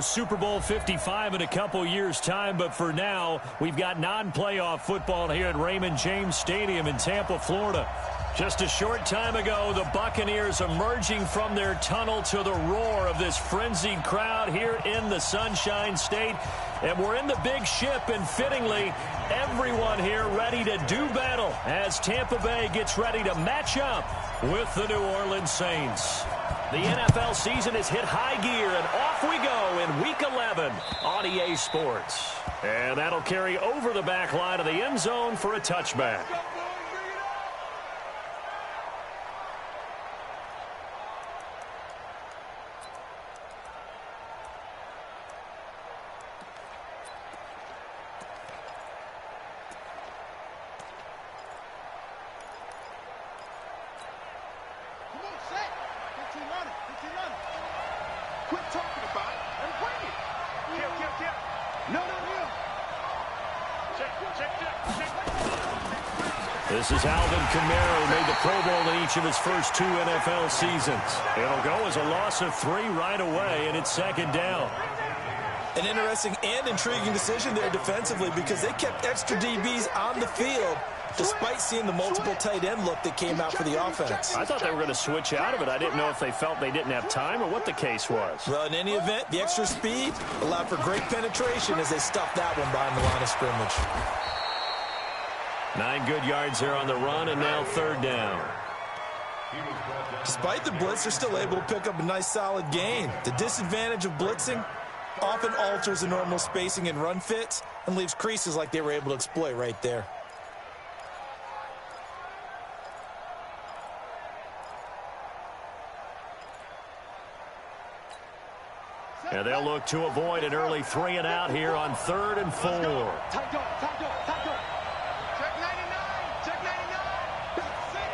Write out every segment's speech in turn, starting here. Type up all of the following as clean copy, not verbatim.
Super Bowl 55 in a couple years' time, but for now, we've got non-playoff football here at Raymond James Stadium in Tampa, Florida. Just a short time ago, the Buccaneers emerging from their tunnel to the roar of this frenzied crowd here in the Sunshine State. And we're in the big ship, and fittingly, everyone here ready to do battle as Tampa Bay gets ready to match up with the New Orleans Saints. The NFL season has hit high gear, and off we go in Week 11 on EA Sports. And that'll carry over the back line of the end zone for a touchback. Quit talking about it and bring it. No. This is Alvin Kamara, who made the Pro Bowl in each of his first 2 NFL seasons. It'll go as a loss of 3 right away, and it's second down. An interesting and intriguing decision there defensively because they kept extra DBs on the field despite seeing the multiple tight end look that came out for the offense. I thought they were going to switch out of it. I didn't know if they felt they didn't have time or what the case was. Well, in any event, the extra speed allowed for great penetration as they stuffed that one behind the line of scrimmage. 9 good yards there on the run, and now third down. Despite the blitz, they're still able to pick up a nice solid gain. The disadvantage of blitzing often alters the normal spacing and run fits and leaves creases like they were able to exploit right there. And they'll look to avoid an early 3 and out here on 3rd and 4. Check 99. Check 99. That's it.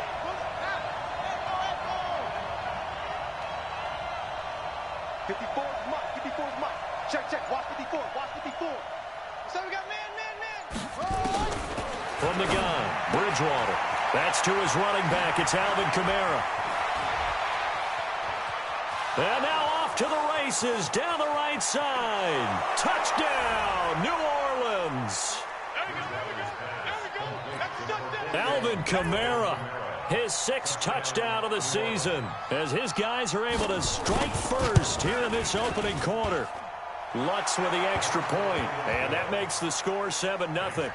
54 is Mike. 54 is Mike. Check. Watch 54. So we got man. From the gun, Bridgewater. That's to his running back. It's Alvin Kamara. And now off to the races down the right side. Touchdown, New Orleans. Alvin Kamara, his 6th touchdown of the season, as his guys are able to strike first here in this opening quarter. Lutz with the extra point, and that makes the score 7-0.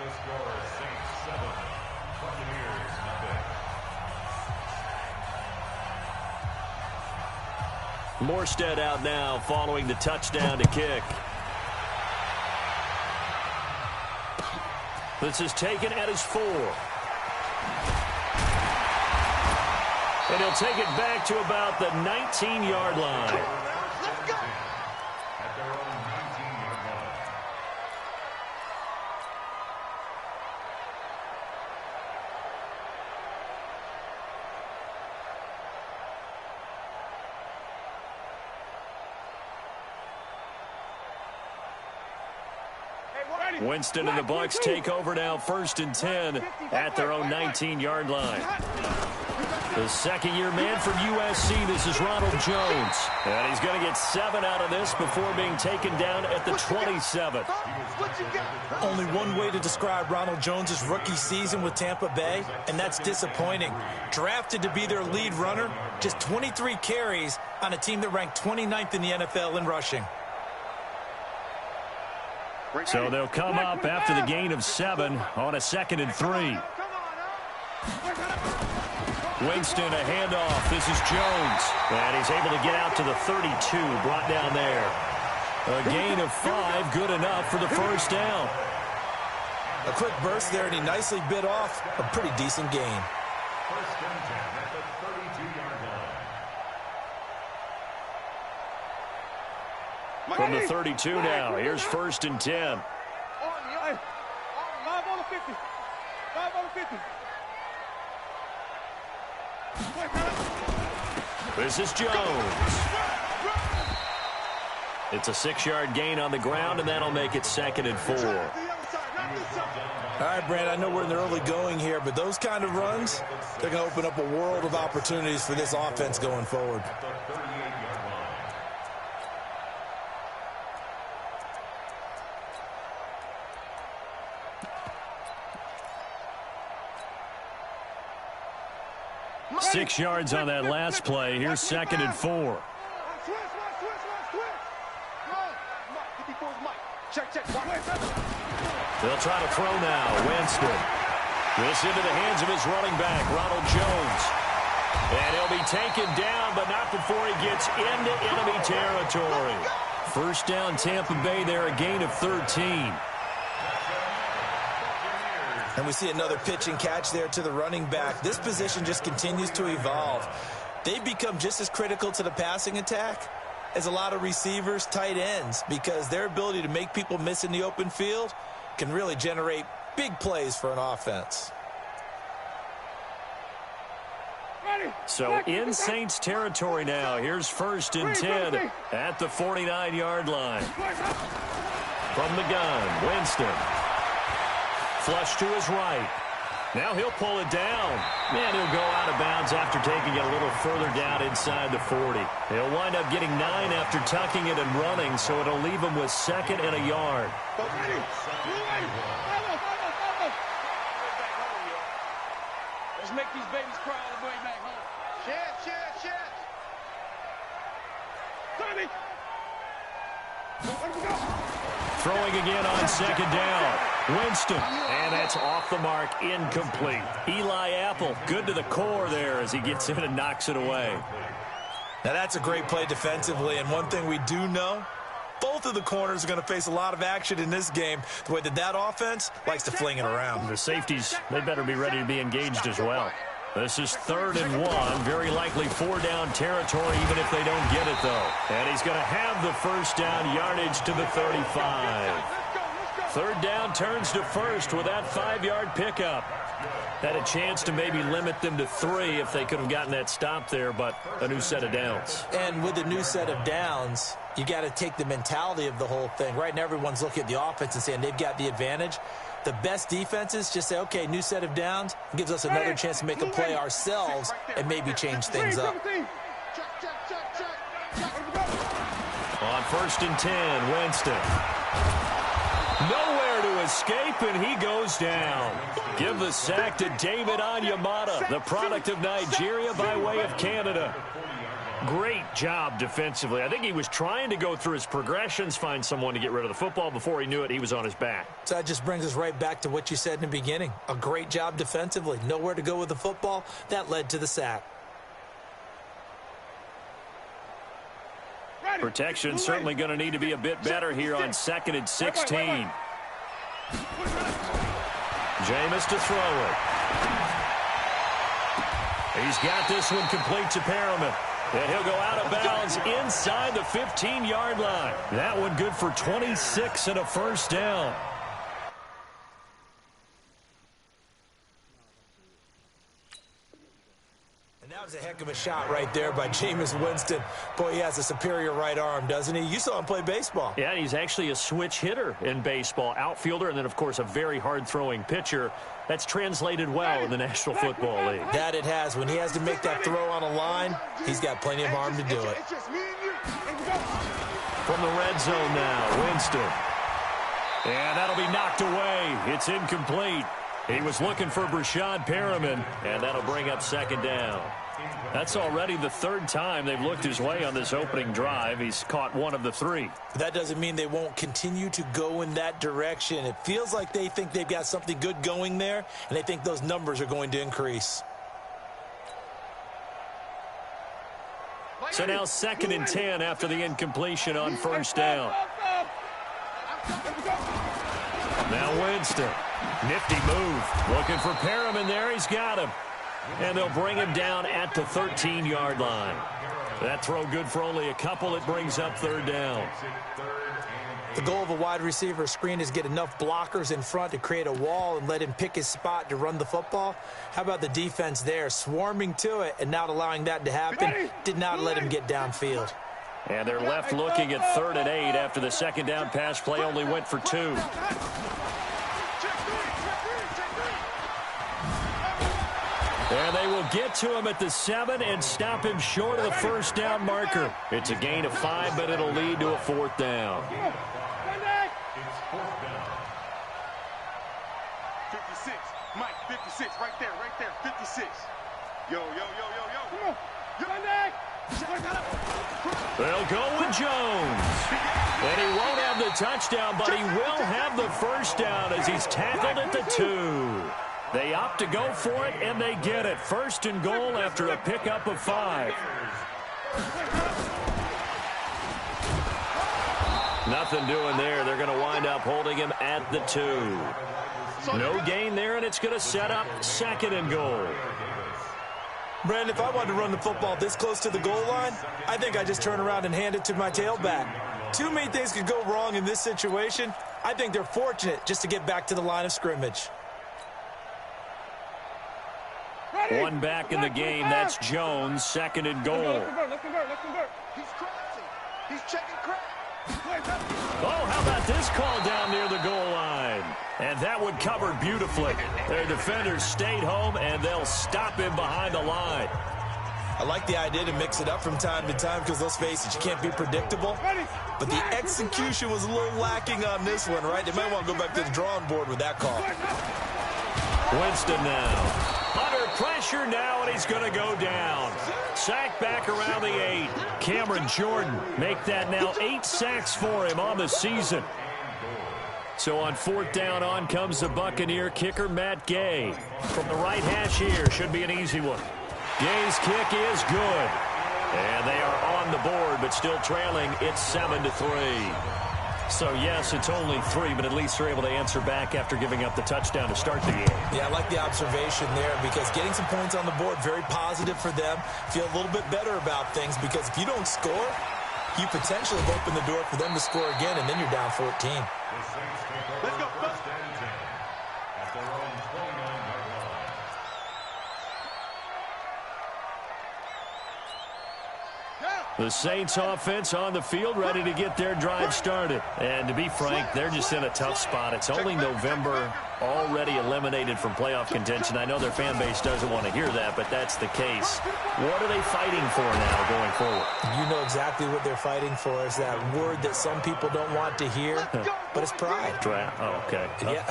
Morstead out now following the touchdown to kick. This is taken at his 4. And he'll take it back to about the 19-yard line. Let's go. Winston and the Bucs take over now 1st and 10 at their own 19-yard line. The second-year man from USC, this is Ronald Jones. And he's going to get 7 out of this before being taken down at the 27. Only one way to describe Ronald Jones' rookie season with Tampa Bay, and that's disappointing. Drafted to be their lead runner, just 23 carries on a team that ranked 29th in the NFL in rushing. So they'll come up after the gain of 7 on a 2nd and 3. Winston, a handoff. This is Jones. And he's able to get out to the 32, brought down there. A gain of 5, good enough for the first down. A quick burst there, and he nicely bit off a pretty decent gain. From the 32 now, here's 1st and 10. 5 on the 50. 5 on the 50. This is Jones. It's a 6-yard gain on the ground, and that'll make it 2nd and 4. All right, Brand, I know we're in the early going here, but those kind of runs, they're going to open up a world of opportunities for this offense going forward. 6 yards on that last play. Here's 2nd and 4. They'll try to throw now. Winston. This into the hands of his running back, Ronald Jones. And he'll be taken down, but not before he gets into enemy territory. First down, Tampa Bay there, a gain of 13. And we see another pitch and catch there to the running back. This position just continues to evolve. They've become just as critical to the passing attack as a lot of receivers, tight ends, because their ability to make people miss in the open field can really generate big plays for an offense. So in Saints territory now. Here's 1st and 10 at the 49-yard line. From the gun, Winston. Flush to his right. Now he'll pull it down. And he'll go out of bounds after taking it a little further down inside the 40. He'll wind up getting 9 after tucking it and running, so it'll leave him with 2nd and a yard. Let's make these babies cry all the way back home. Shit. Tommy! Let him go! Throwing again on 2nd down. Winston. And that's off the mark, incomplete. Eli Apple, good to the core there as he gets in and knocks it away. Now that's a great play defensively, and one thing we do know, both of the corners are going to face a lot of action in this game, the way that offense likes to fling it around. The safeties, they better be ready to be engaged as well. This is 3rd and 1, very likely 4-down territory even if they don't get it, though. And he's going to have the first down, yardage to the 35. 3rd down turns to 1st with that 5-yard pickup. Had a chance to maybe limit them to 3 if they could have gotten that stop there, but a new set of downs. And with a new set of downs, you got to take the mentality of the whole thing. Right now everyone's looking at the offense and saying they've got the advantage. The best defenses just say, okay, new set of downs, gives us another chance to make a play ourselves and maybe change things up. On 1st and 10, Winston. Nowhere to escape, and he goes down. Give the sack to David Onyemata, the product of Nigeria by way of Canada. Great job defensively. I think he was trying to go through his progressions, find someone to get rid of the football. Before he knew it, he was on his back. So that just brings us right back to what you said in the beginning. A great job defensively. Nowhere to go with the football. That led to the sack. Protection certainly going to need to be a bit better here on 2nd and 16. Jameis to throw it. He's got this one complete to Perriman. And he'll go out of bounds inside the 15-yard line. That one good for 26 and a first down. And that was a heck of a shot right there by Jameis Winston. Boy, he has a superior right arm, doesn't he? You saw him play baseball. Yeah, he's actually a switch hitter in baseball. Outfielder and then, of course, a very hard-throwing pitcher. That's translated well in the National Football League. That it has. When he has to make that throw on a line, he's got plenty of arm to do it. From the red zone now, Winston. And that'll be knocked away. It's incomplete. He was looking for Brashad Perriman, and that'll bring up 2nd down. That's already the 3rd time they've looked his way on this opening drive. He's caught 1 of the 3. But that doesn't mean they won't continue to go in that direction. It feels like they think they've got something good going there, and they think those numbers are going to increase. So now 2nd and 10 after the incompletion on 1st down. Now Winston. Nifty move. Looking for Perriman there. He's got him. And they'll bring him down at the 13-yard line. That throw good for only a couple. It brings up 3rd down. The goal of a wide receiver screen is get enough blockers in front to create a wall and let him pick his spot to run the football. How about the defense there, swarming to it and not allowing that to happen? Did not let him get downfield. And they're left looking at 3rd and 8 after the 2nd down pass play only went for 2. And they will get to him at the 7 and stop him short of the 1st down marker. It's a gain of 5, but it'll lead to a 4th down. 56, Mike, 56, right there, 56. Yo, yo, yo, yo, yo. Come on. They'll go with Jones. And he won't have the touchdown, but he will have the first down as he's tackled at the 2. They opt to go for it, and they get it. First and goal after a pickup of 5. Nothing doing there. They're going to wind up holding him at the 2. No gain there, and it's going to set up second and goal. Brandon, if I wanted to run the football this close to the goal line, I think I just turn around and hand it to my tailback. Too many things could go wrong in this situation. I think they're fortunate just to get back to the line of scrimmage. One back in the game. That's Jones. Second and goal. Let's convert. He's crossing. He's checking crack. Oh, how about this call down near the goal line? And that one covered beautifully. Their defenders stayed home, and they'll stop him behind the line. I like the idea to mix it up from time to time because, let's face it, you can't be predictable. But the execution was a little lacking on this one, right? They might want to go back to the drawing board with that call. Winston now. Under pressure now, and he's going to go down. Sacked back around the 8. Cameron Jordan make that now 8 sacks for him on the season. So on 4th down, on comes the Buccaneer kicker, Matt Gay. From the right hash here, should be an easy one. Gay's kick is good. And they are on the board, but still trailing. It's 7-3. So, yes, it's only 3, but at least they're able to answer back after giving up the touchdown to start the game. Yeah, I like the observation there because getting some points on the board, very positive for them. Feel a little bit better about things because if you don't score, you potentially have opened the door for them to score again, and then you're down 14. Let's go. The Saints offense on the field, ready to get their drive started. And to be frank, they're just in a tough spot. It's only November, already eliminated from playoff contention. I know their fan base doesn't want to hear that, but that's the case. What are they fighting for now going forward? You know exactly what they're fighting for. Is that word that some people don't want to hear, but it's pride. Draft. Oh, okay. Yeah.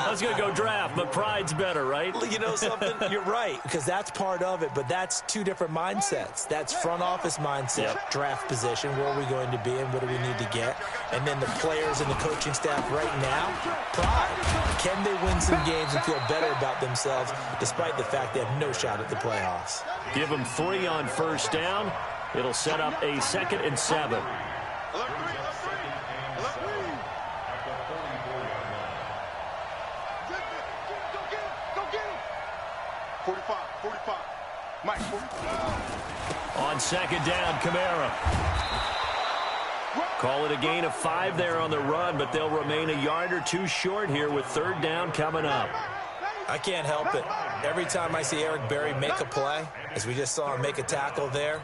I was going to go draft, but pride's better, right? You know something? You're right, because that's part of it, but that's two different mindsets. That's front office mindset, draft position, where are we going to be and what do we need to get? And then the players and the coaching staff right now, pride. Can they win some games and feel better about themselves despite the fact they have no shot at the playoffs? Give them 3 on 1st down. It'll set up a 2nd and 7. Mike, 45. On 2nd down, Kamara. Call it a gain of 5 there on the run, but they'll remain a yard or 2 short here with 3rd down coming up. I can't help it. Every time I see Eric Berry make a play, as we just saw him make a tackle there,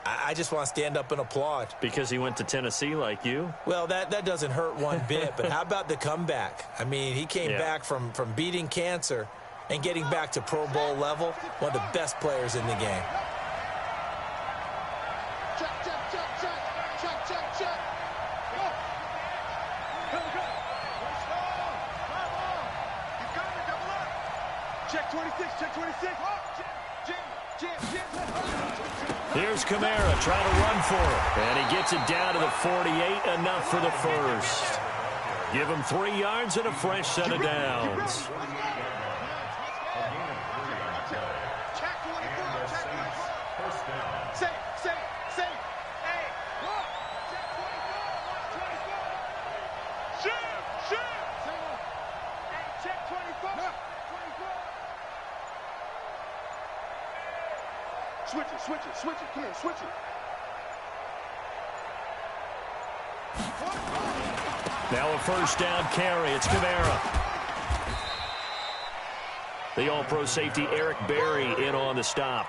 I just want to stand up and applaud. Because he went to Tennessee like you? Well, that doesn't hurt one bit, but how about the comeback? I mean, he came back from beating cancer and getting back to Pro Bowl level, one of the best players in the game. Check 26, check 26. Here's Kamara trying to run for it. And he gets it down to the 48, enough for the first. Give him 3 yards and a fresh set of downs. Switch it. Come here, switch it. Now a 1st down carry. It's Kamara. The all-pro safety Eric Berry in on the stop.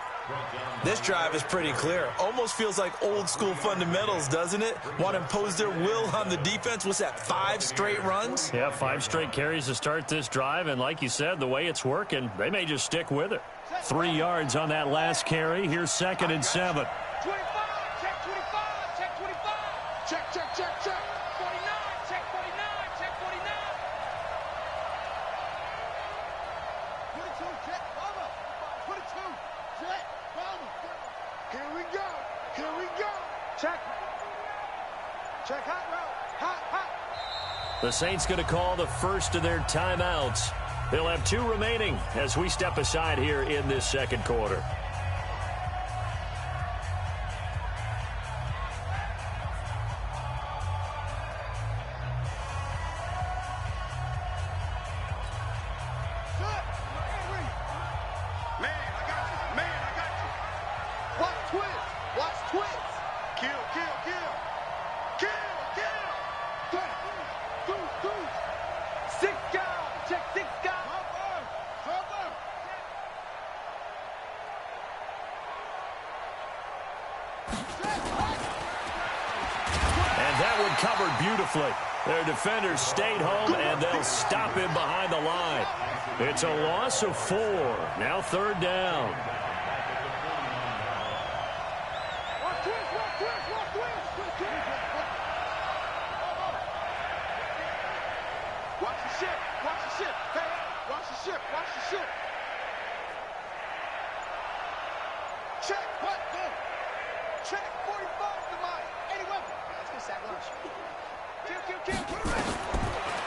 This drive is pretty clear. Almost feels like old-school fundamentals, doesn't it? Want to impose their will on the defense. What's that, 5 straight runs? Yeah, 5 straight carries to start this drive. And like you said, the way it's working, they may just stick with it. 3 yards on that last carry. Here's 2nd and 7. 25, check 25, check 25. Check. 49, check 49, check 49. 22, check, 22, check. Check hot route. Hot, hot. The Saints going to call the first of their timeouts. They'll have 2 remaining as we step aside here in this second quarter. Covered beautifully. Their defenders stayed home, and they'll stop him behind the line. It's a loss of 4. Now 3rd down. Watch the ship. Watch the ship. Hey, watch the ship. Watch the ship. Check. What? Go. Check. 45 to mine. Any weapon. Let's get sack lunch. Kill. Put him back.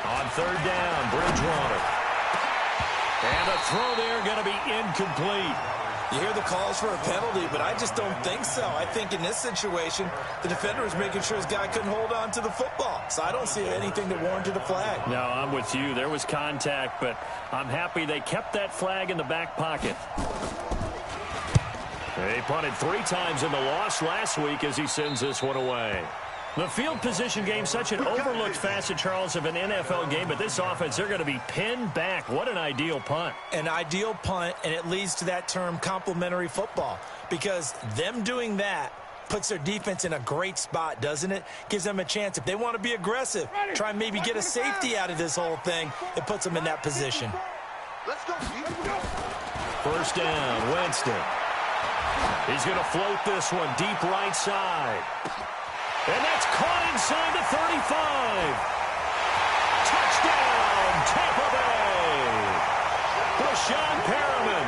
On 3rd down, Bridgewater. And the throw there going to be incomplete. You hear the calls for a penalty, but I just don't think so. I think in this situation, the defender was making sure his guy couldn't hold on to the football. So I don't see anything that warranted a flag. No, I'm with you. There was contact, but I'm happy they kept that flag in the back pocket. They punted 3 times in the loss last week as he sends this one away. The field position game, such an overlooked facet, Charles, of an NFL game, but this offense, they're going to be pinned back. What an ideal punt. An ideal punt, and it leads to that term complementary football, because them doing that puts their defense in a great spot, doesn't it? Gives them a chance. If they want to be aggressive, try and maybe get a safety out of this whole thing, it puts them in that position. Let's go. 1st down, Winston. He's going to float this one deep right side. And that's caught inside the 35. Touchdown, Tampa Bay. Brashawn Perriman,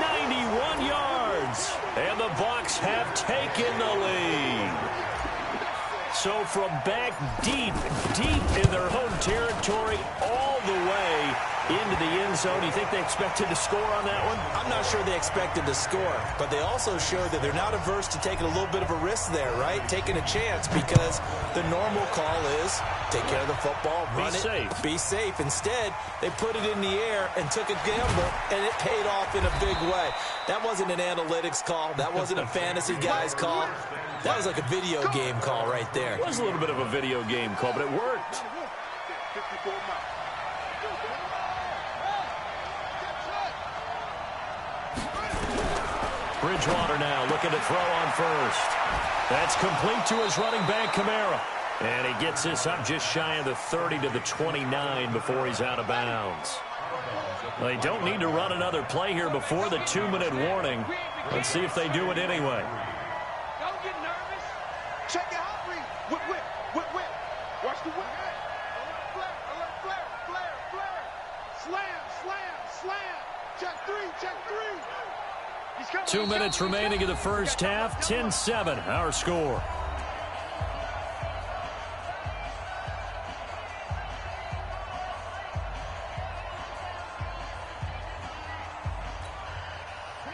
91 yards. And the Bucs have taken the lead. So from back deep in their home territory, all the way into the end zone. Do you think they expected to score on that one? I'm not sure they expected to score, but they also showed that they're not averse to taking a little bit of a risk there, right? Taking a chance, because the normal call is take care of the football, run it, be safe. Instead, they put it in the air and took a gamble, and it paid off in a big way. That wasn't an analytics call. That wasn't a fantasy guy's call. That was like a video game call right there. It was a little bit of a video game call, but it worked. 54 miles. Bridgewater now looking to throw on 1st. That's complete to his running back, Kamara. And he gets this up just shy of the 30 to the 29 before he's out of bounds. They don't need to run another play here before the 2-minute warning. Let's see if they do it anyway. Don't get nervous. Check your hot read. Whip. Watch the whip. Alert flare. Slam. Check 3. 2 minutes remaining in the first half. 10-7, our score.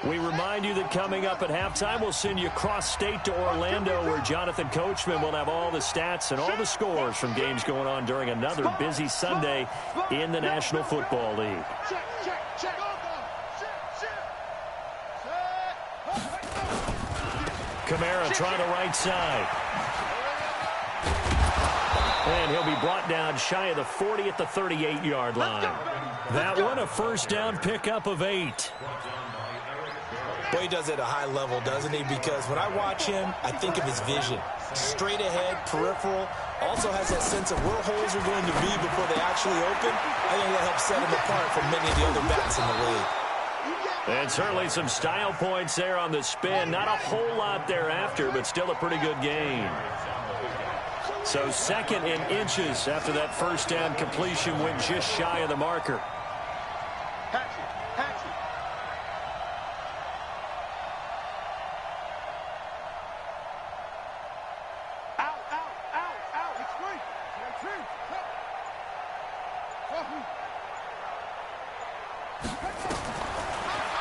We remind you that coming up at halftime, we'll send you cross-state to Orlando, where Jonathan Coachman will have all the stats and all the scores from games going on during another busy Sunday in the National Football League. Check. Kamara trying the right side. And he'll be brought down shy of the 40 at the 38-yard line. That one a 1st down pickup of 8. Boy, he does it at a high level, doesn't he? Because when I watch him, I think of his vision. Straight ahead, peripheral. Also has that sense of where holes are going to be before they actually open. I think that helps set him apart from many of the other backs in the league. And certainly some style points there on the spin. Not a whole lot thereafter, but still a pretty good gain. So 2nd in inches after that 1st down completion went just shy of the marker. Hatchet. Out.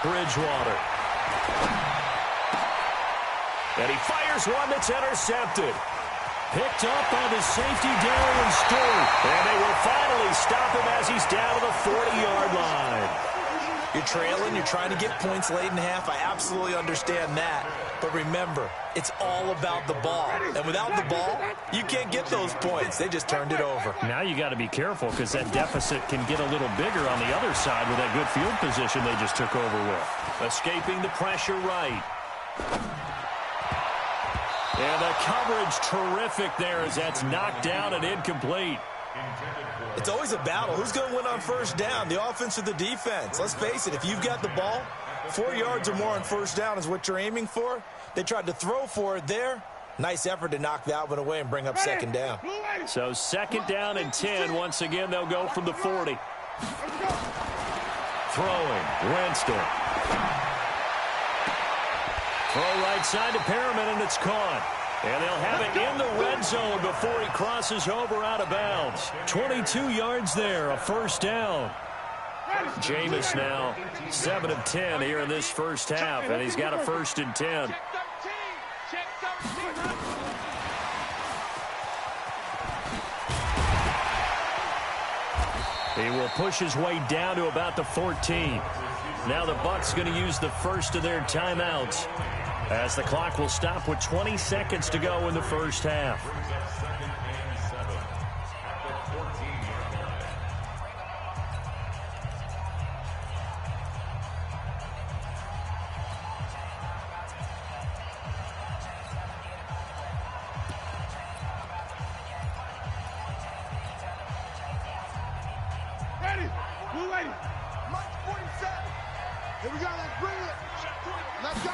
Bridgewater. And he fires one that's intercepted. Picked up by the safety, Darian Stewart. And they will finally stop him as he's down to the 40-yard line. You're trailing, you're trying to get points late in half. I absolutely understand that. But remember, it's all about the ball. And without the ball, you can't get those points. They just turned it over. Now you got to be careful because that deficit can get a little bigger on the other side with that good field position they just took over with. Escaping the pressure right. And the coverage terrific there as that's knocked down and incomplete. It's always a battle. Who's going to win on first down, the offense or the defense? Let's face it, if you've got the ball, 4 yards or more on first down is what you're aiming for. They tried to throw for it there. Nice effort to knock that one away and bring up second down. So second down and 10. Once again, they'll go from the 40. Throwing, Winston. Throw right side to Perriman, and it's caught. And they'll have it in the red zone before he crosses over out of bounds. 22 yards there, a first down. Jameis now 7 of 10 here in this first half, and he's got a 1st and 10. He will push his way down to about the 14. Now the Bucs going to use the first of their timeouts as the clock will stop with 20 seconds to go in the first half. Ready? Blue lady. March 47. Here we go. Let's bring it. Let's go.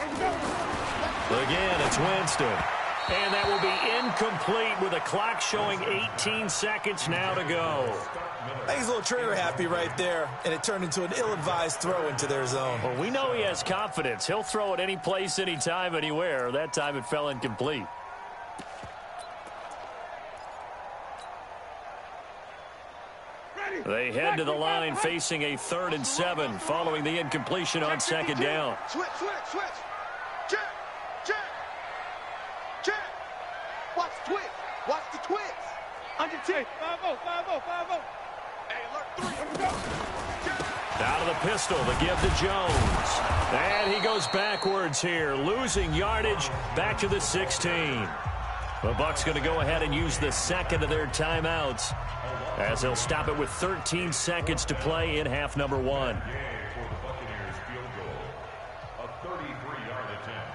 Again, it's Winston. And that will be incomplete with the clock showing 18 seconds now to go. I think he's a little trigger happy right there, and it turned into an ill-advised throw into their zone. Well, we know he has confidence. He'll throw it any place, anytime, anywhere. That time it fell incomplete. They head to the line facing a 3rd and 7 following the incompletion on second down. Switch. Check. Watch the twist. Watch the twist. Under 10. 5-0. Hey, alert 3. Out of the pistol, the give to Jones. And he goes backwards here, losing yardage back to the 16. The Bucs going to go ahead and use the second of their timeouts as they'll stop it with 13 seconds to play in half number 1. For the Buccaneers field goal, a 33-yard attempt.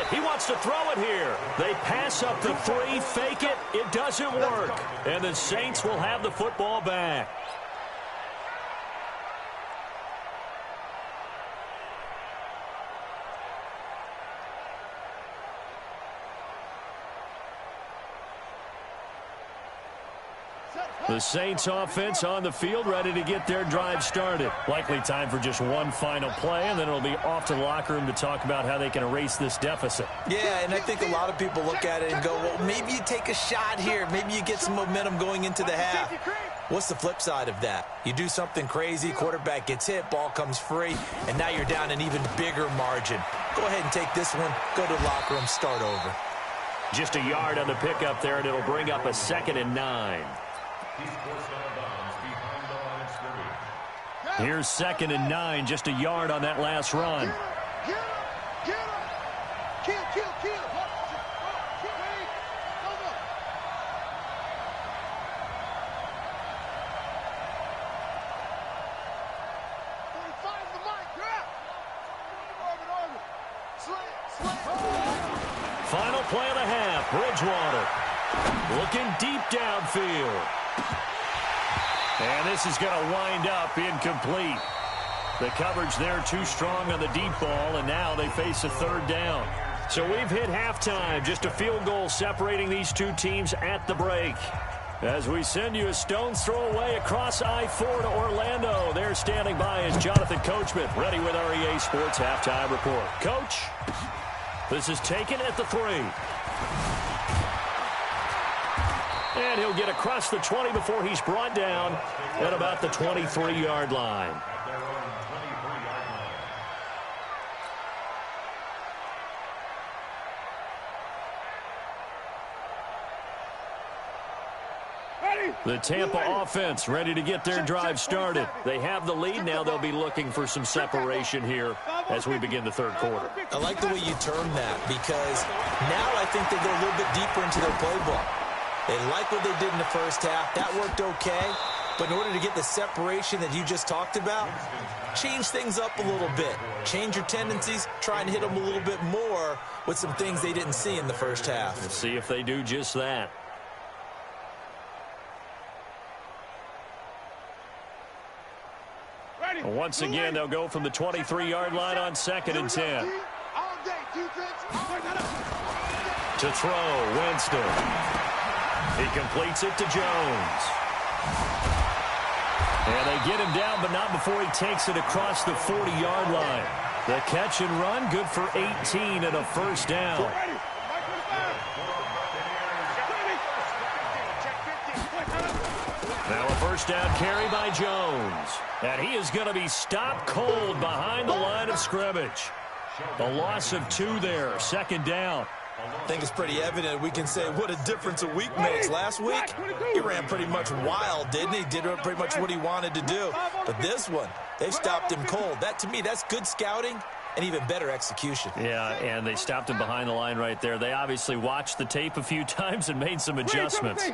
He wants to throw it here. They pass up the 3, fake it. It doesn't work. And the Saints will have the football back. The Saints offense on the field, ready to get their drive started. Likely time for just one final play, and then it'll be off to the locker room to talk about how they can erase this deficit. Yeah, and I think a lot of people look at it and go, well, maybe you take a shot here. Maybe you get some momentum going into the half. What's the flip side of that? You do something crazy, quarterback gets hit, ball comes free, and now you're down an even bigger margin. Go ahead and take this one, go to the locker room, start over. Just a yard on the pickup there, and it'll bring up a 2nd and 9. He's forced out of bounds behind the line of scrimmage. Here's 2nd and 9, just a yard on that last run. Get him. Kill. Go. 45 the mic. Grab. Orbit. Slant. Final play of the half, Bridgewater. Looking deep downfield. And this is going to wind up incomplete. The coverage there too strong on the deep ball, and now they face a 3rd down. So we've hit halftime. Just a field goal separating these two teams at the break. As we send you a stone's throw away across I-4 to Orlando. There standing by is Jonathan Coachman, ready with our EA Sports Halftime Report. Coach, this is taken at the 3. And he'll get across the 20 before he's brought down at about the 23-yard line. The Tampa offense ready to get their drive started. They have the lead. Now they'll be looking for some separation here as we begin the third quarter. I like the way you term that because now I think they go a little bit deeper into their playbook. They like what they did in the first half. That worked okay. But in order to get the separation that you just talked about, change things up a little bit. Change your tendencies. Try and hit them a little bit more with some things they didn't see in the first half. Let's see if they do just that. Once again, they'll go from the 23-yard line on 2nd and 10. To throw, Winston. He completes it to Jones. And they get him down, but not before he takes it across the 40-yard line. The catch and run, good for 18 and a first down. Now a first down carry by Jones. And he is going to be stopped cold behind the line of scrimmage. A loss of 2 there, 2nd down. I think it's pretty evident. We can say what a difference a week makes. Last week, he ran pretty much wild, didn't he? Did pretty much what he wanted to do. But this one, they stopped him cold. That, to me, that's good scouting and even better execution. Yeah, and they stopped him behind the line right there. They obviously watched the tape a few times and made some adjustments. Hey,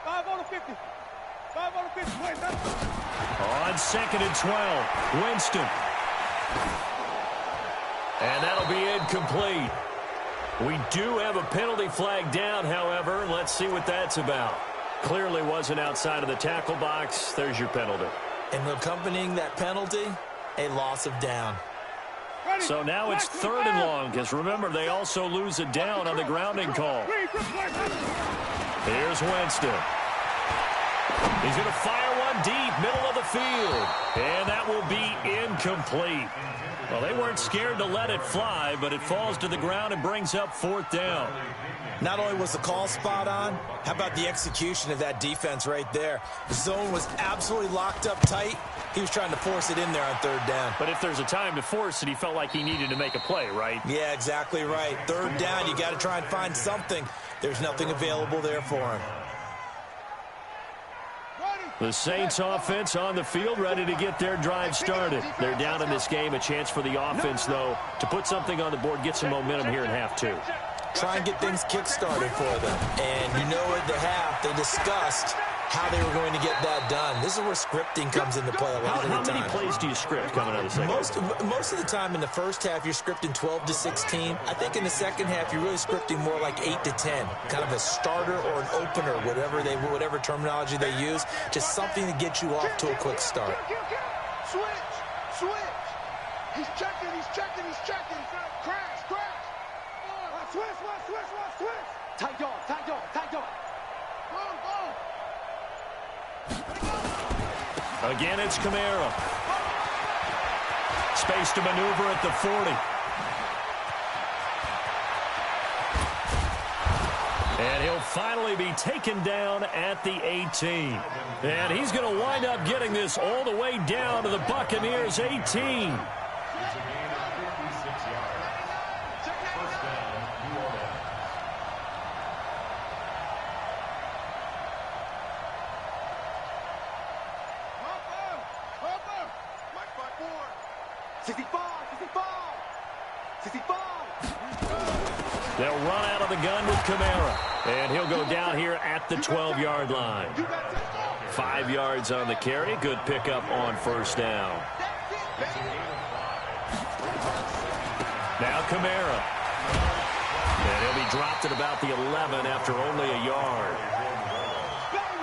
5 on the 50. 5 on the 50. Wait, On 2nd and 12, Winston. And that'll be incomplete. We do have a penalty flag down, however. Let's see what that's about. Clearly wasn't outside of the tackle box. There's your penalty. And accompanying that penalty, a loss of down. So now it's 3rd and long, because remember, they also lose a down on the grounding call. Here's Winston. He's going to fire one deep, middle of the field. And that will be incomplete. Well, they weren't scared to let it fly, but it falls to the ground and brings up 4th down. Not only was the call spot on, how about the execution of that defense right there? The zone was absolutely locked up tight. He was trying to force it in there on 3rd down. But if there's a time to force it, he felt like he needed to make a play, right? Yeah, exactly right. 3rd down, you got to try and find something. There's nothing available there for him. The Saints offense on the field, ready to get their drive started. They're down in this game. A chance for the offense, though, to put something on the board, get some momentum here in half 2. Try and get things kick-started for them. And you know at the half, they discussed how they were going to get that done. This is where scripting comes into play a lot of the time. How many plays do you script coming out of the second half? Most of the time in the first half, you're scripting 12 to 16. I think in the second half, you're really scripting more like 8 to 10. Kind of a starter or an opener, whatever terminology they use. Just something to get you off to a quick start. Switch. He's checking. Crash. Switch. Tight dog. Again, it's Kamara. Space to maneuver at the 40. And he'll finally be taken down at the 18. And he's going to wind up getting this all the way down to the Buccaneers' 18. They'll run out of the gun with Kamara. And he'll go down here at the 12-yard line. 5 yards on the carry. Good pickup on 1st down. Now Kamara. And he'll be dropped at about the 11 after only a yard.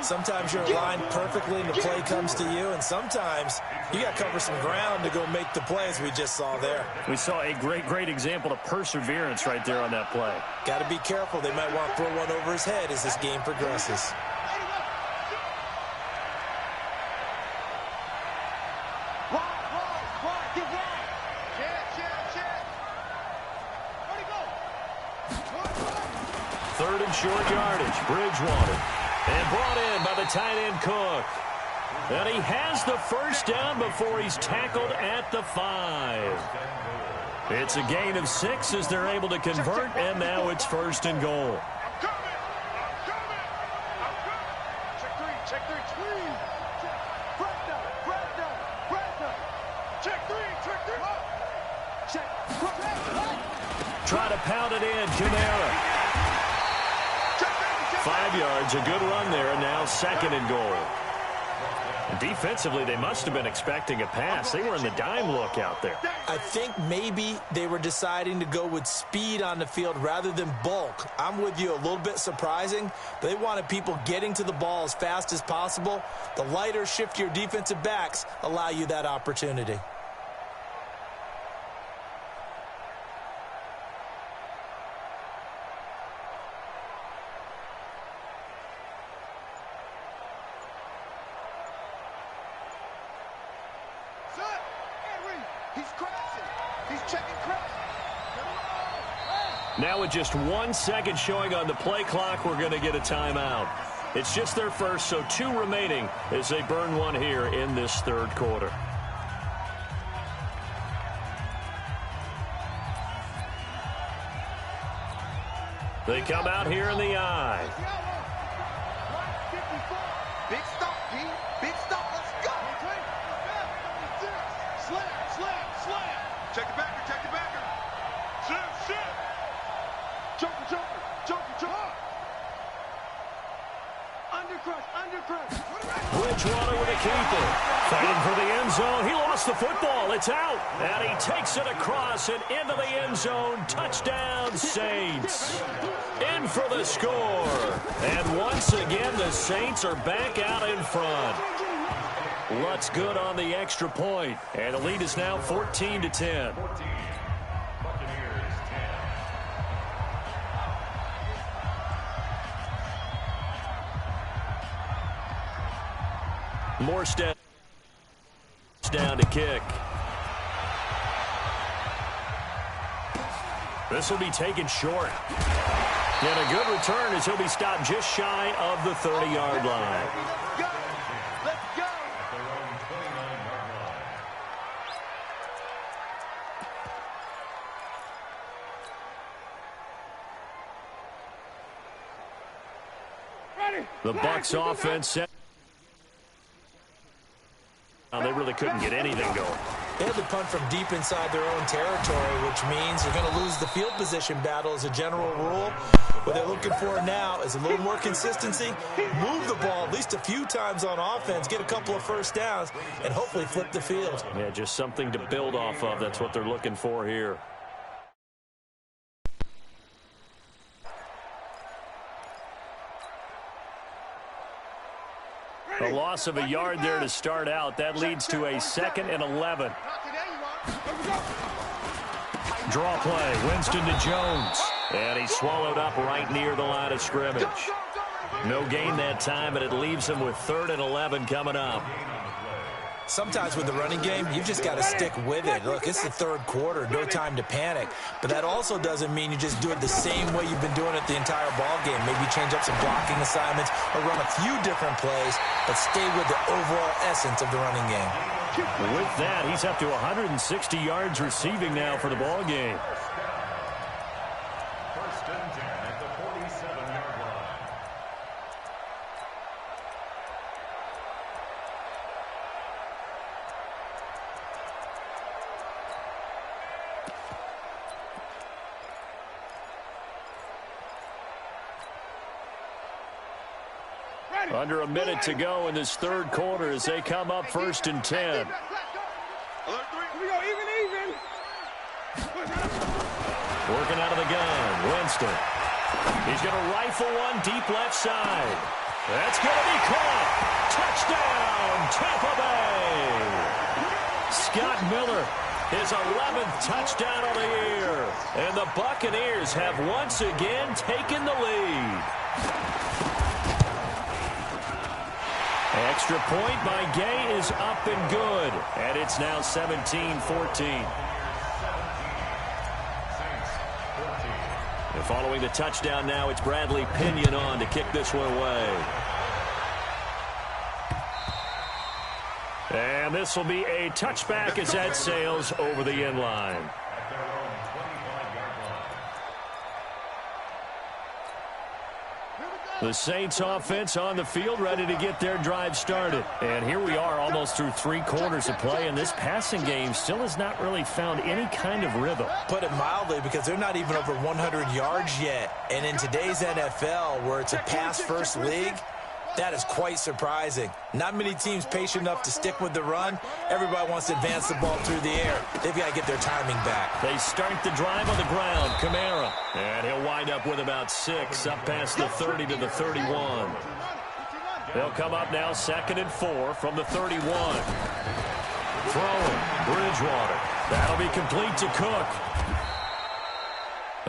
Sometimes you're aligned perfectly and the play comes to you, and sometimes you got to cover some ground to go make the plays we just saw there. We saw a great example of perseverance right there on that play. Got to be careful. They might want to throw one over his head as this game progresses. Third and short yardage. Bridgewater. And brought in by the tight end Cook. And he has the first down before he's tackled at the 5. It's a gain of 6 as they're able to convert, and now it's first and goal. Try to pound it in, Kamara. 5 yards, a good run there, and now second and goal. Defensively, they must have been expecting a pass. They were in the dime look out there. I think maybe they were deciding to go with speed on the field rather than bulk. I'm with you, a little bit surprising. They wanted people getting to the ball as fast as possible. The lighter, shiftier defensive backs allow you that opportunity. Now with just 1 second showing on the play clock, we're going to get a timeout. It's just their first, so 2 remaining as they burn one here in this third quarter. They come out here in the eye. Big stop, D. Big stop. Let's go. Slam. Check the backer. Shift. Joker. Undercrush. Bridgewater with a keeper. Fighting for the end zone. He lost the football. It's out. And he takes it across and into the end zone. Touchdown, Saints. In for the score. And once again, the Saints are back out in front. Lutz good on the extra point. And the lead is now 14-10. More steps down to kick. This will be taken short. And a good return as he'll be stopped just shy of the 30-yard line. Let's go. The Bucs offense set. They really couldn't get anything going. They had to punt from deep inside their own territory, which means you're going to lose the field position battle as a general rule. What they're looking for now is a little more consistency, move the ball at least a few times on offense, get a couple of first downs, and hopefully flip the field. Yeah, just something to build off of. That's what they're looking for here. A loss of a yard there to start out. That leads to a 2nd and 11. Draw play. Winston to Jones. And he's swallowed up right near the line of scrimmage. No gain that time, but it leaves him with 3rd and 11 coming up. Sometimes with the running game, you just got to stick with it. Look, it's the third quarter, no time to panic. But that also doesn't mean you just do it the same way you've been doing it the entire ball game. Maybe change up some blocking assignments or run a few different plays, but stay with the overall essence of the running game. With that, he's up to 160 yards receiving now for the ball game. First and 10 at the 47-yard line. Under a minute to go in this third quarter as they come up 1st and 10. Working out of the gun, Winston. He's going to rifle one deep left side. That's going to be caught. Touchdown, Tampa Bay. Scott Miller, his 11th touchdown of the year. And the Buccaneers have once again taken the lead. Extra point by Gay is up and good. And it's now 17-14. And following the touchdown now, it's Bradley Pinion on to kick this one away. And this will be a touchback as that sails over the end line. The Saints offense on the field, ready to get their drive started. And here we are almost through 3 quarters of play, and this passing game still has not really found any kind of rhythm. Put it mildly, because they're not even over 100 yards yet. And in today's NFL, where it's a pass-first league, that is quite surprising. Not many teams patient enough to stick with the run. Everybody wants to advance the ball through the air. They've got to get their timing back. They start the drive on the ground. Kamara. And he'll wind up with about 6, up past the 30 to the 31. They'll come up now 2nd and 4 from the 31. Throwing. Bridgewater. That'll be complete to Cook.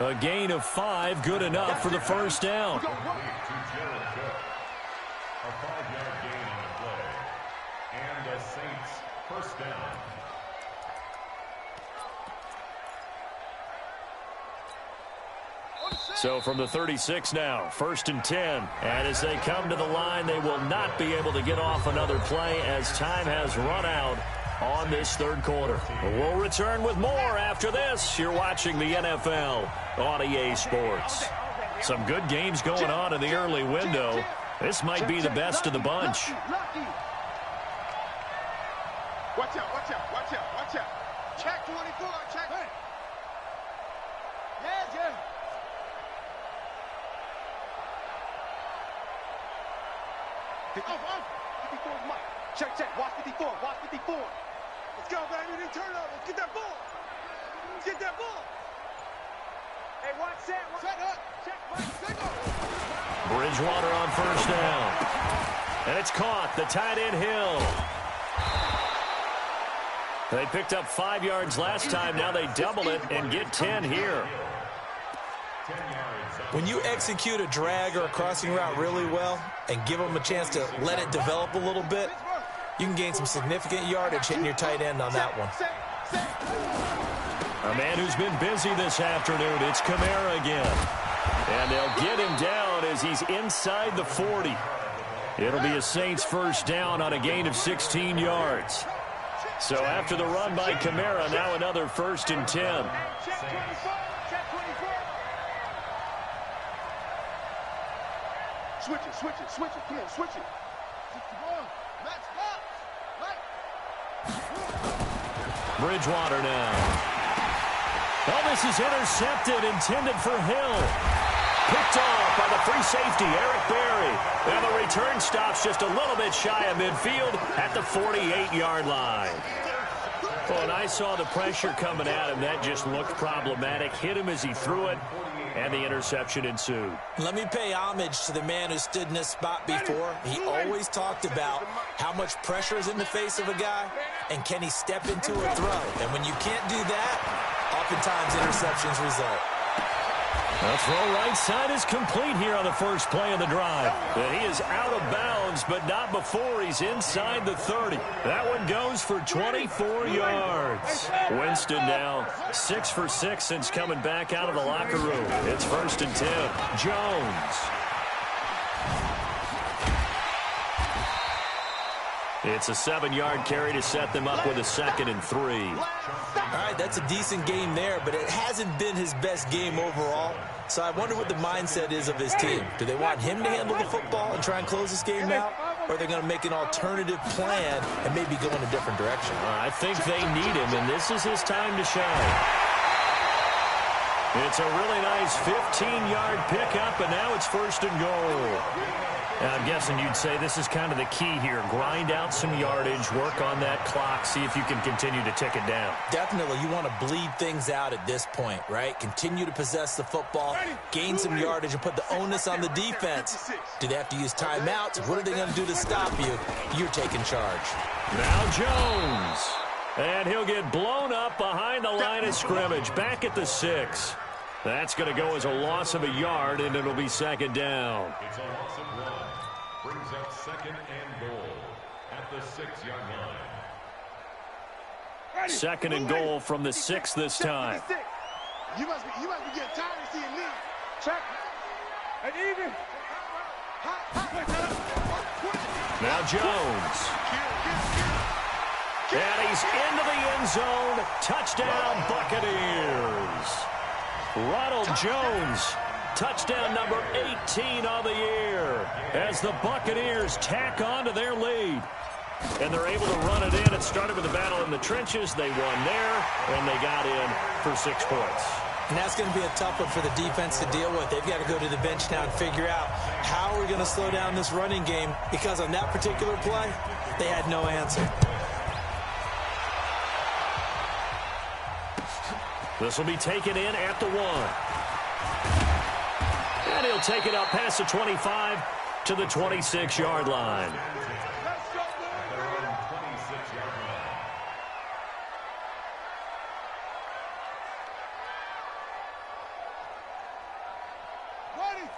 A gain of 5, good enough for the first down. A 5-yard gain on the play. And the Saints first down. So from the 36 now, 1st and 10. And as they come to the line, they will not be able to get off another play as time has run out on this 3rd quarter. We'll return with more after this. You're watching the NFL on EA Sports. Some good games going on in the early window. This might be the best of the bunch. Watch out, watch out, watch out, watch out. Check 24, check. Yeah. Off. 54 is Mike. Check. Watch 54, watch 54. Let's go, baby. Then turn up. Let's get that ball. Hey, watch that. Set up. Check, Mike. Bridgewater on 1st down. And it's caught. The tight end Hill. They picked up 5 yards last time. Now they double it and get 10 here. When you execute a drag or a crossing route really well and give them a chance to let it develop a little bit, you can gain some significant yardage hitting your tight end on that one. A man who's been busy this afternoon. It's Kamara again. And they'll get him down as he's inside the 40. It'll be a Saints first down on a gain of 16 yards. So after the run by Kamara, now another 1st and 10. Switch it. Come on, switch it. Let's go. Bridgewater now. Oh, this is intercepted, intended for Hill. Picked off by the free safety, Eric Berry. And the return stops just a little bit shy of midfield at the 48-yard line. Well, and I saw the pressure coming at him. That just looked problematic. Hit him as he threw it, and the interception ensued. Let me pay homage to the man who stood in this spot before. He always talked about how much pressure is in the face of a guy, and can he step into a throw. And when you can't do that, oftentimes interceptions result. The throw right side is complete here on the first play of the drive. And he is out of bounds, but not before he's inside the 30. That one goes for 24 yards. Winston now 6 for 6 since coming back out of the locker room. It's 1st and 10. Jones. It's a 7-yard carry to set them up with a 2nd and 3. All right, that's a decent game there, but it hasn't been his best game overall. So I wonder what the mindset is of his team. Do they want him to handle the football and try and close this game out? Or are they going to make an alternative plan and maybe go in a different direction? I think they need him, and this is his time to shine. It's a really nice 15-yard pickup, and now it's 1st and goal. I'm guessing you'd say this is kind of the key here. Grind out some yardage, work on that clock, see if you can continue to tick it down. Definitely, you want to bleed things out at this point, right? Continue to possess the football, gain some yardage, and put the onus on the defense. Do they have to use timeouts? What are they going to do to stop you? You're taking charge. Now Jones. And he'll get blown up behind the line of scrimmage, back at the 6. That's going to go as a loss of a yard, and it'll be second down. It's a loss of 1. Brings up second and goal at the 6-yard line. Second and goal from the 6 this time. You must be getting tired of seeing me. Check. And even. Now Jones. And he's into the end zone. Touchdown, Buccaneers. Ronald Jones, touchdown number 18 on the year as the Buccaneers tack on to their lead. And they're able to run it in. It started with a battle in the trenches. They won there, and they got in for 6 points. And that's going to be a tough one for the defense to deal with. They've got to go to the bench now and figure out how we're going to slow down this running game, because on that particular play, they had no answer. This will be taken in at the 1. And he'll take it up past the 25 to the 26-yard line.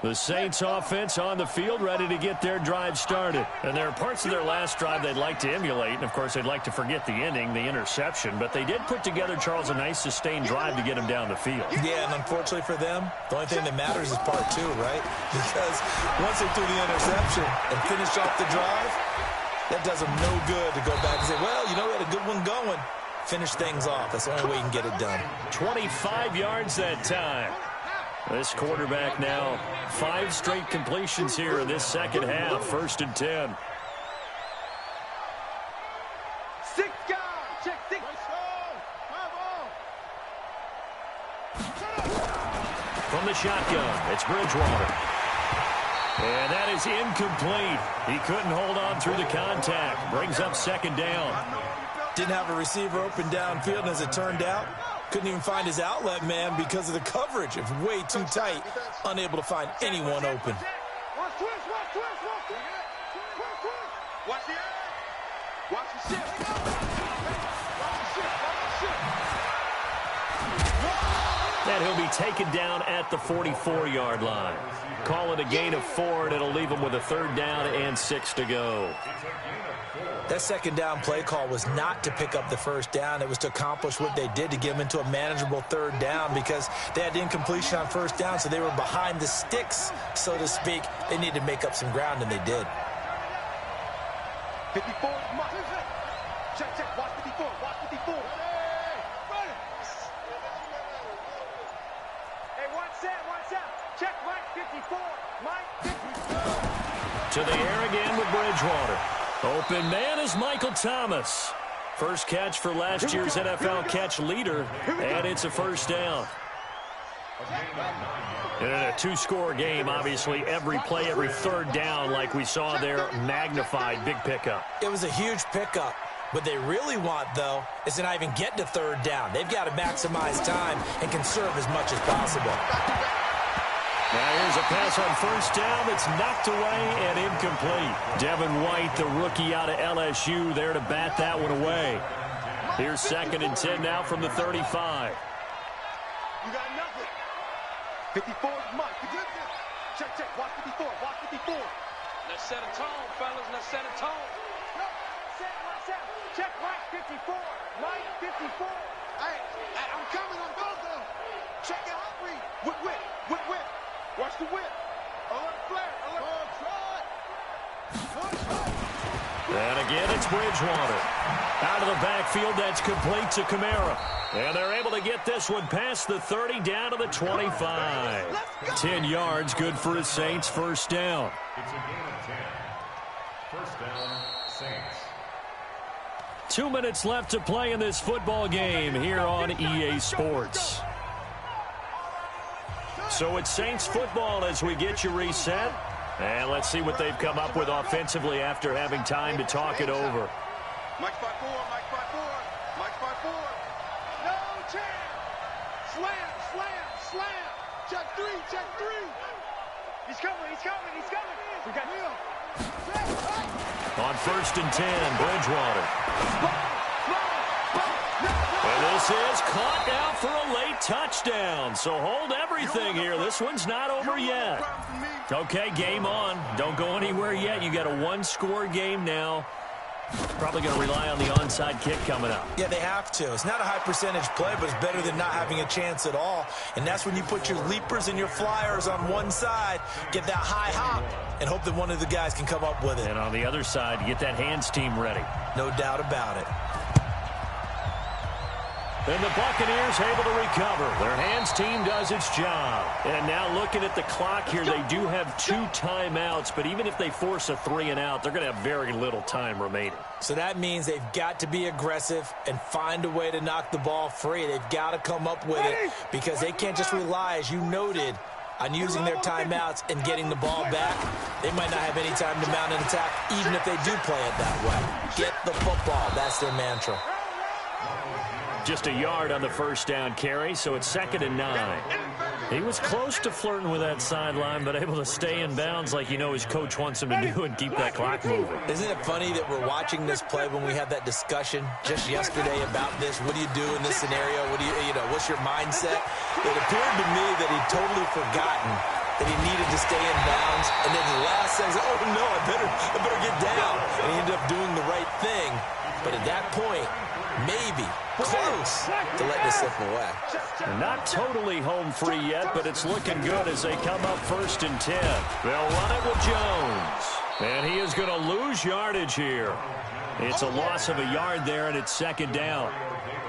The Saints offense on the field, ready to get their drive started. And there are parts of their last drive they'd like to emulate. And, of course, they'd like to forget the ending, the interception. But they did put together, Charles, a nice sustained drive to get them down the field. Yeah, and unfortunately for them, the only thing that matters is part 2, right? Because once they threw the interception and finished off the drive, that does them no good to go back and say, well, you know, we had a good one going. Finish things off. That's the only way you can get it done. 25 yards that time. This quarterback now, 5 straight completions here in this second half. 1st and 10. 6 guys. Check 6. From the shotgun, it's Bridgewater. And that is incomplete. He couldn't hold on through the contact. Brings up second down. Didn't have a receiver open downfield, and as it turned out, couldn't even find his outlet man because of the coverage. It was way too tight, unable to find anyone open. And he'll be taken down at the 44-yard line. Call it a gain of 4, and it'll leave him with a 3rd down and 6 to go. That second down play call was not to pick up the 1st down. It was to accomplish what they did, to get them into a manageable 3rd down, because they had incompletion on 1st down, so they were behind the sticks, so to speak. They needed to make up some ground, and they did. 54. Check, check. Watch 54. Watch 54. Hey, watch that. Check Mike 54. Mike 54. To the air again with Bridgewater. Open man is Michael Thomas. First catch for last year's NFL catch leader, and it's a 1st down. And in a 2-score game, obviously, every play, every 3rd down, like we saw there, magnified, big pickup. It was a huge pickup. What they really want, though, is to not even get to 3rd down. They've got to maximize time and conserve as much as possible. Now here's a pass on 1st down that's knocked away and incomplete. Devin White, the rookie out of LSU, there to bat that one away. Here's 2nd and 10 now from the 35. You got nothing. 54 is Mike. Check, check. Watch 54. Watch 54. Let's set a tone, fellas. Let's set a tone. No. Set. Check Mike 54. Mike 54. Hey, I'm coming. I'm going. Check your hot read. Whip. Watch the whip. Alert flare. And again, it's Bridgewater. Out of the backfield, that's complete to Kamara. And they're able to get this one past the 30 down to the 25. 10 yards, good for his Saints. 1st down. It's a gain of 10. 1st down, Saints. 2 minutes left to play in this football game here on EA Sports. So it's Saints football as we get you reset. And let's see what they've come up with offensively after having time to talk it over. Mike's by 4, Mike's by 4, Mike's by 4. No chance. Slam, slam, slam. Check 3, check 3. He's coming, he's coming, he's coming. We got him. On 1st and 10, Bridgewater. And this is caught now for a late touchdown. So hold everything here. This one's not over yet. Okay, game on. Don't go anywhere yet. You got a one-score game now. Probably going to rely on the onside kick coming up. Yeah, they have to. It's not a high-percentage play, but it's better than not having a chance at all. And that's when you put your leapers and your flyers on one side, get that high hop, and hope that one of the guys can come up with it. And on the other side, get that hands team ready. No doubt about it. And the Buccaneers able to recover. Their hands team does its job. And now looking at the clock here, they do have 2 timeouts, but even if they force a 3 and out, they're going to have very little time remaining. So that means they've got to be aggressive and find a way to knock the ball free. They've got to come up with it because they can't just rely, as you noted, on using their timeouts and getting the ball back. They might not have any time to mount an attack, even if they do play it that way. Get the football. That's their mantra. Just a yard on the first down carry, so it's 2nd and 9. He was close to flirting with that sideline, but able to stay in bounds like you know his coach wants him to do and keep that clock moving. Isn't it funny that we're watching this play when we had that discussion just yesterday about this? What do you do in this scenario? What do you know, what's your mindset? It appeared to me that he'd totally forgotten that he needed to stay in bounds, and then the last sentence, oh no, I better get down. And he ended up doing the right thing. But at that point, maybe close to let this slip away. Not totally home free yet, but it's looking good as they come up 1st and 10. They'll run it with Jones. And he is going to lose yardage here. It's a loss of a yard there, and it's 2nd down.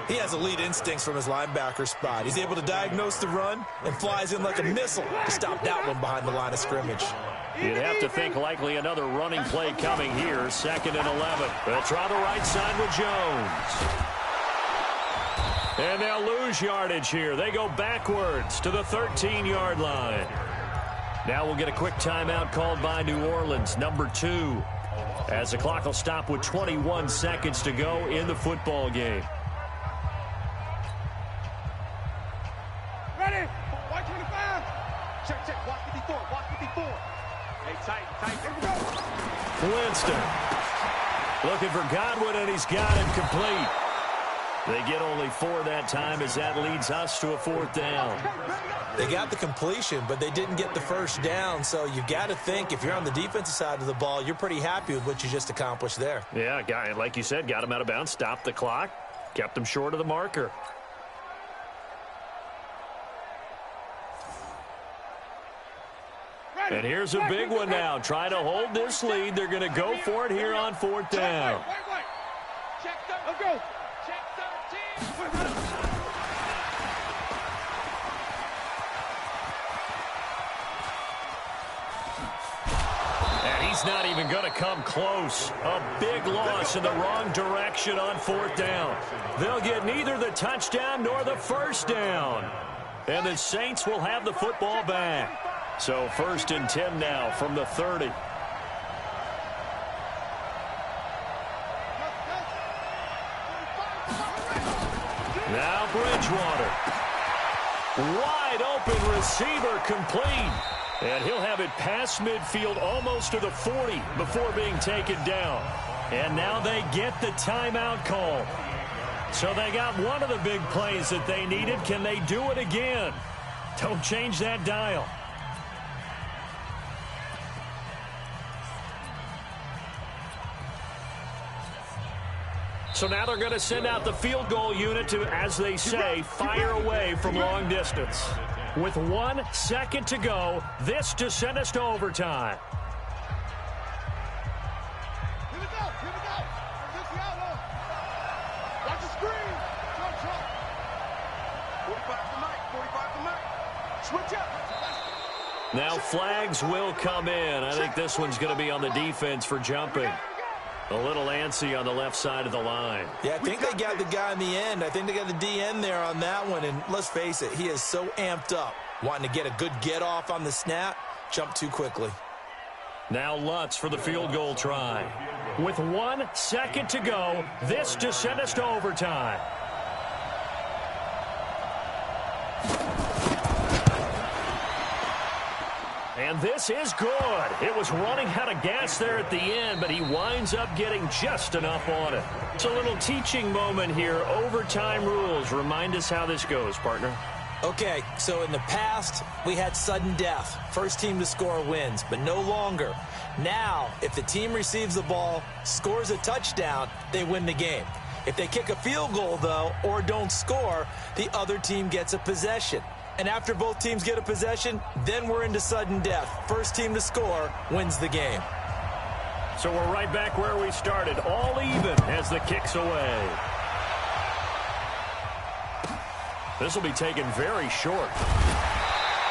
He has elite instincts from his linebacker spot. He's able to diagnose the run and flies in like a missile to stop that one behind the line of scrimmage. You'd have to think likely another running play coming here. 2nd and 11. They'll try the right side with Jones. And they'll lose yardage here. They go backwards to the 13-yard line. Now we'll get a quick timeout called by New Orleans, number 2, as the clock will stop with 21 seconds to go in the football game. Ready? White 25. Check, check. Watch 54. Watch 54. Hey, tight. Here we go. Winston looking for Godwin, and he's got him complete. They get only 4 that time as that leads us to a 4th down. They got the completion, but they didn't get the first down. So you got to think if you're on the defensive side of the ball, you're pretty happy with what you just accomplished there. Yeah, guy, like you said, got him out of bounds, stopped the clock, kept him short of the marker. And here's a big one now. Try to hold this lead. They're going to go for it here on 4th down. Check, let's go. Check 13. And he's not even going to come close. A big loss in the wrong direction on 4th down. They'll get neither the touchdown nor the first down. And the Saints will have the football back. So 1st and 10 now from the 30. Now Bridgewater. Wide open receiver complete. And he'll have it past midfield almost to the 40 before being taken down. And now they get the timeout call. So they got one of the big plays that they needed. Can they do it again? Don't change that dial. So now they're going to send out the field goal unit to, as they say, fire away from long distance. With 1 second to go, this to send us to overtime. Here we go. Here we go. Let's see out low. Watch the screen. Jump. 45 to Mike. 45 to Mike. Switch up. Now flags will come in. I think this one's going to be on the defense for jumping. A little antsy on the left side of the line. Yeah, I think they got the guy in the end. I think they got the DN there on that one. And let's face it, he is so amped up, wanting to get a good get off on the snap, jump too quickly. Now Lutz for the field goal try. With 1 second to go, this to send us to overtime. And this is good. It was running out of gas there at the end, but he winds up getting just enough on it. It's a little teaching moment here. Overtime rules. Remind us how this goes, partner. Okay, so in the past, we had sudden death. First team to score wins, but no longer. Now, if the team receives the ball, scores a touchdown, they win the game. If they kick a field goal, though, or don't score, the other team gets a possession. And after both teams get a possession, then we're into sudden death. First team to score wins the game. So we're right back where we started, all even as the kick's away. This will be taken very short.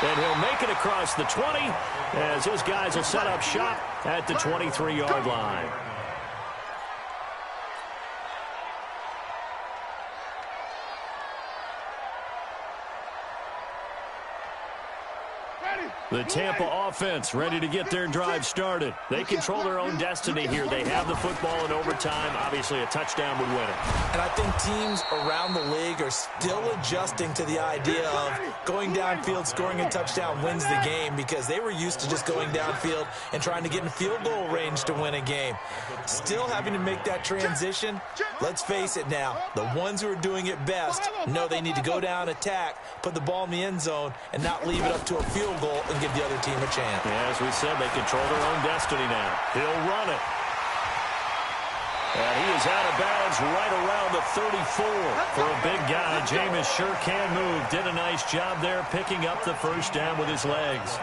And he'll make it across the 20 as his guys will set up shop at the 23-yard line. The Tampa offense ready to get their drive started. They control their own destiny here. They have the football in overtime. Obviously, a touchdown would win it. And I think teams around the league are still adjusting to the idea of going downfield, scoring a touchdown wins the game, because they were used to just going downfield and trying to get in field goal range to win a game. Still having to make that transition. Let's face it now, the ones who are doing it best know they need to go down, attack, put the ball in the end zone, and not leave it up to a field goal and give the other team a chance. Yeah, as we said, they control their own destiny now. He'll run it. And he is out of bounds right around the 34. For a big guy, Jameis sure can move. Did a nice job there picking up the first down with his legs.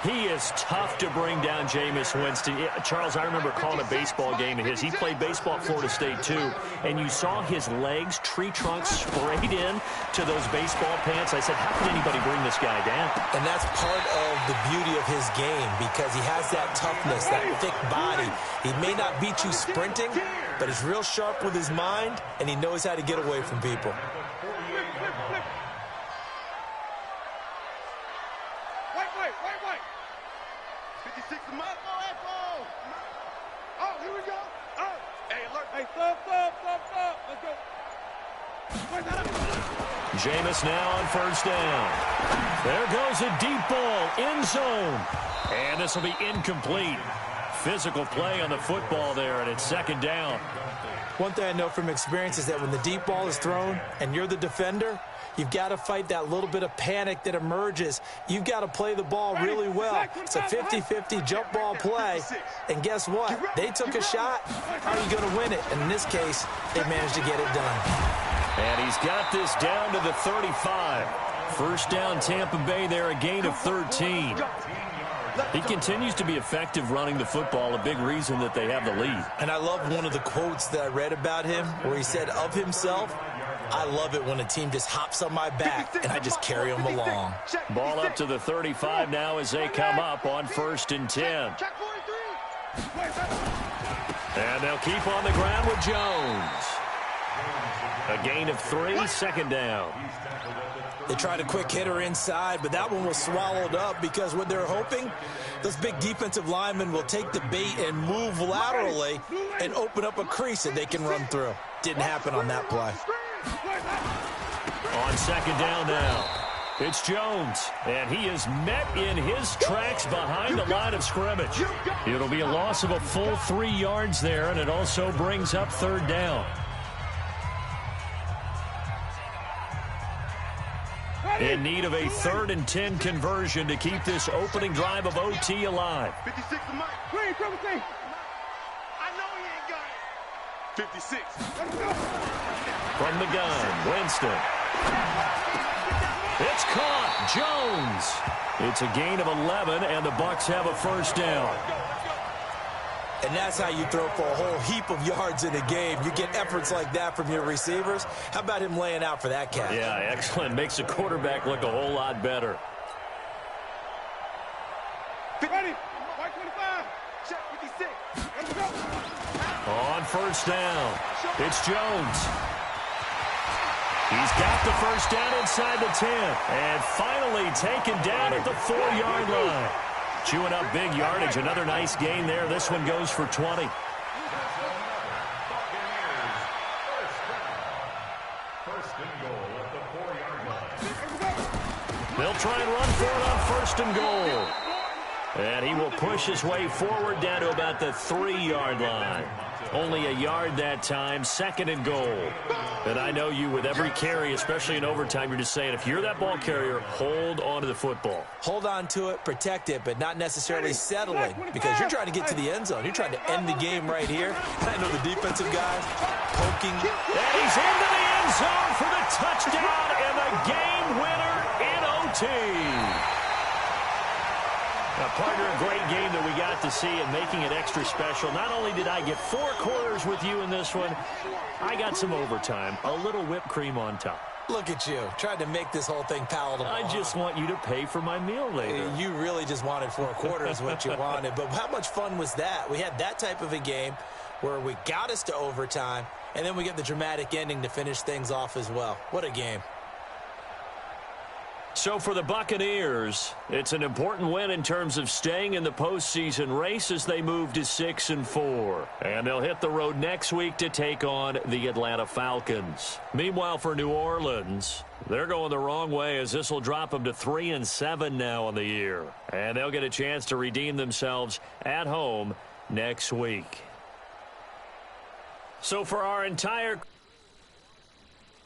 He is tough to bring down, Jameis Winston. Charles, I remember calling a baseball game of his. He played baseball at Florida State, too. And you saw his legs, tree trunks sprayed in to those baseball pants. I said, how can anybody bring this guy down? And that's part of the beauty of his game, because he has that toughness, that thick body. He may not beat you sprinting, but he's real sharp with his mind, and he knows how to get away from people. Wait. 56 a month. Oh, here we go. Oh, hey, alert. Hey, stop. Let's go. Jameis now on first down. There goes a deep ball, end zone. And this will be incomplete. Physical play on the football there, and it's second down. One thing I know from experience is that when the deep ball is thrown and you're the defender, you've got to fight that little bit of panic that emerges. You've got to play the ball really well. It's a 50-50 jump ball play. And guess what? They took a shot. How are you going to win it? And in this case, they managed to get it done. And he's got this down to the 35. First down, Tampa Bay there, a gain of 13. He continues to be effective running the football, a big reason that they have the lead. And I love one of the quotes that I read about him where he said of himself, I love it when a team just hops on my back and I just carry them along. Ball up to the 35 now as they come up on 1st and 10. And they'll keep on the ground with Jones. A gain of 3, second down. They tried a quick hitter inside, but that one was swallowed up because what they're hoping, those big defensive linemen will take the bait and move laterally and open up a crease that they can run through. Didn't happen on that play. On second down now, it's Jones, and he is met in his tracks behind the line of scrimmage. It'll be a loss of a full 3 yards there, and it also brings up third down. In need of a 3rd and 10 conversion to keep this opening drive of OT alive. 56 to Mike. Green, triple T. I know he ain't got it. 56. From the gun, Winston. It's caught. Jones. It's a gain of 11, and the Bucs have a first down. And that's how you throw for a whole heap of yards in a game. You get efforts like that from your receivers. How about him laying out for that catch? Yeah, excellent. Makes the quarterback look a whole lot better. Ready. White 25. Check 56. Let's go. On first down, it's Jones. He's got the first down inside the 10. And finally taken down at the 4-yard line. Chewing up big yardage. Another nice gain there. This one goes for 20. They'll try and run for it on 1st and goal. And he will push his way forward down to about the 3-yard line. Only a yard that time, 2nd and goal. And I know you, with every carry, especially in overtime, you're just saying, if you're that ball carrier, hold on to the football. Hold on to it, protect it, but not necessarily settling, because you're trying to get to the end zone. You're trying to end the game right here. I know the defensive guys poking. And he's into the end zone for the touchdown and the game winner in OT. Now, partner, a great game that we got to see and making it extra special. Not only did I get 4 quarters with you in this one, I got some overtime, a little whipped cream on top. Look at you, trying to make this whole thing palatable. I just want you to pay for my meal later. You really just wanted 4 quarters, what you wanted. But how much fun was that? We had that type of a game where we got us to overtime, and then we get the dramatic ending to finish things off as well. What a game. So for the Buccaneers, it's an important win in terms of staying in the postseason race as they move to 6-4. And they'll hit the road next week to take on the Atlanta Falcons. Meanwhile, for New Orleans, they're going the wrong way as this will drop them to 3-7 now on the year. And they'll get a chance to redeem themselves at home next week. So for our entire